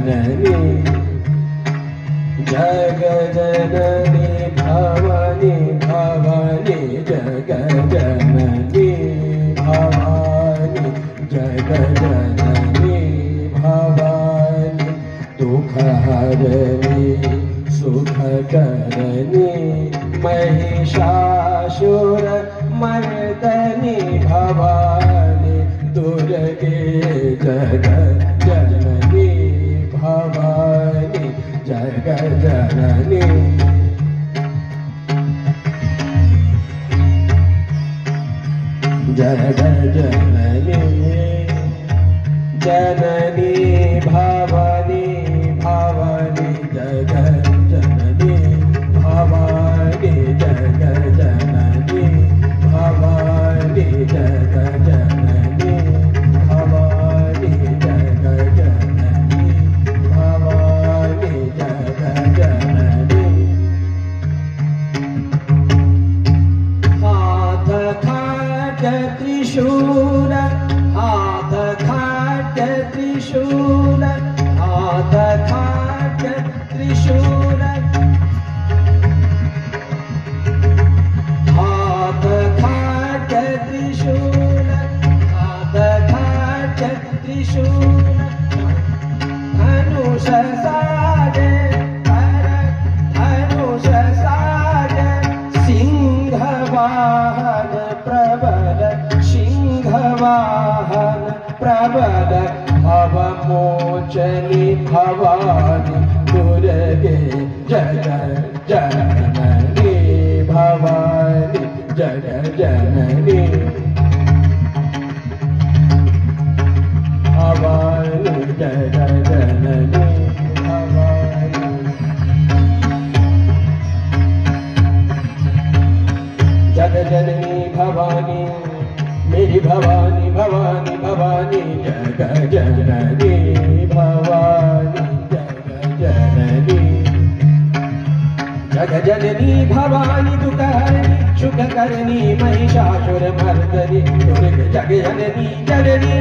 जननी जग जननी भवानी भवानी जग जननी भवानी जग जननी भवानी दुख हरनी सुख करनी महिषासुर मर्दनी भवानी दुर्गे जग जननी भवानी जग जननी जग जननी जननी भवानी भवानी जग जननी भवानी जग जननी भवानी जग जननी भवानी जग जननी भवानी जग जननी हाथ खड्ग त्रिशूल हाथ खड्ग त्रिशूल हाथ खड्ग त्रिशूल हाथ खड्ग त्रिशूल हाथ खड्ग त्रिशूल धनुष साजे धनुष साजे सिंह वाहन प्रबल सिंह वाहन प्रबल भवमोचनी भवानी दुर्गे जग जननी भवानी जग जननी भवानी जग जननी भवानी जग जननी भवानी मेरी भवानी भवानी भवानी जग जननी भवानी जग जननी जग जननी भवानी दुख हरनी सुख करनी महिषासुर मर्दनी दुर्गे जग जननी जननी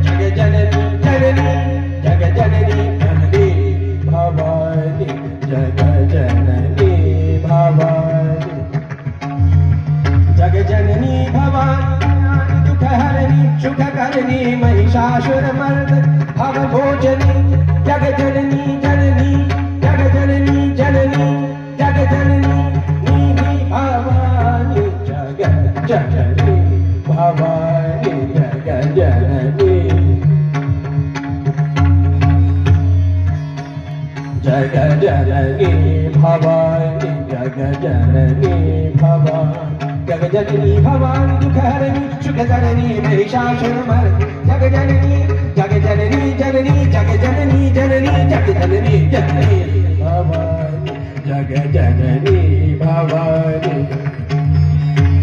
जग जननी जननी जग जननी जननी भवानी जग जननी भवानी जग जननी भवानी दुख हरनी सुख करनी महिषासुर मर्दनी भवमोचनी जग जननी जननी जग जननी जननी जग जननी नीति भवानी जग जननी भवानी जग जननी जग जननी भवानी जग जननी भवानी जग जननी भवानी दुख हरनी सुख करनी महिषासुर मर्दनी जग जननी जननी जग जननी जननी जग जननी जननी भवानी जग जननी भवानी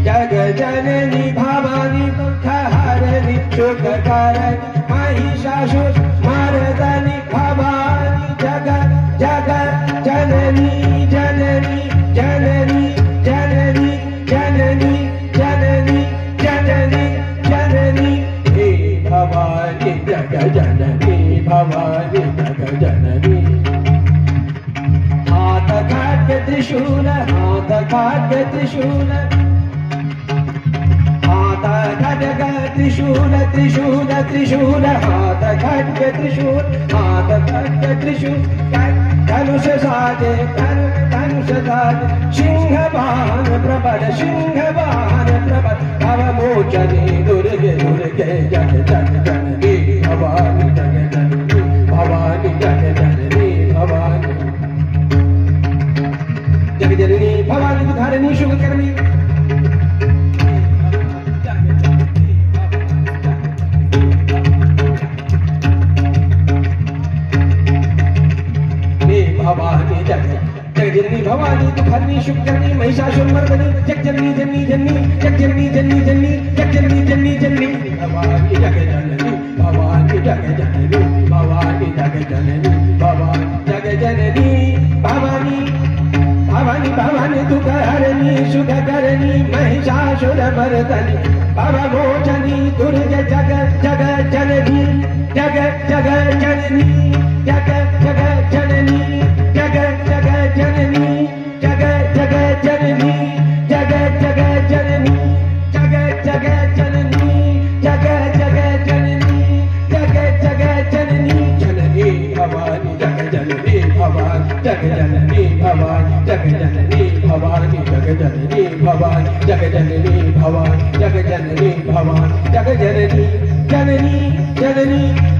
जग जननी भवानी दुख हरनी सुख करनी महिषासुर मर्दनी भवानी जग जग जननी जननी जननी जननी जननी जननी जननी जननी हे भवानी जग जननी भवानी जग जननी हाथ खड्ग त्रिशूल हाथ खड्ग त्रिशूल हाथ खड्ग त्रिशूल त्रिशूल त्रिशूल हाथ खड्ग त्रिशूल हाथ खड्ग त्रिशूल धनुष साजे धनुष साजे सिंह वाहन प्रबल सिंह वाहन प्रबल भवमोचनी दुर्गे दुर्गे जग जग जननी भवानी जग जननी भवानी जग जननी भवानी जग जननी भवानी दुख हरनी सुख करनी भवानी जग जननी भवानी दुख हरनी सुख करनी महिषासुर मर्दनी जग जननी जननी जननी जग जननी जननी जननी जग जननी जननी जननी भवानी जग जननी भवानी जग जननी भवानी जग जननी भवानी जग जननी भवानी भवानी भवानी दुख हरनी सुख करनी महिषासुर मर्दनी भवमोचनी दुर्गे जग जग जननी जग जग जननी जग जग जगजननी भवानी जगजननी भवानी जगजननी भवानी जगजननी भवानी जगजननी जननी जननी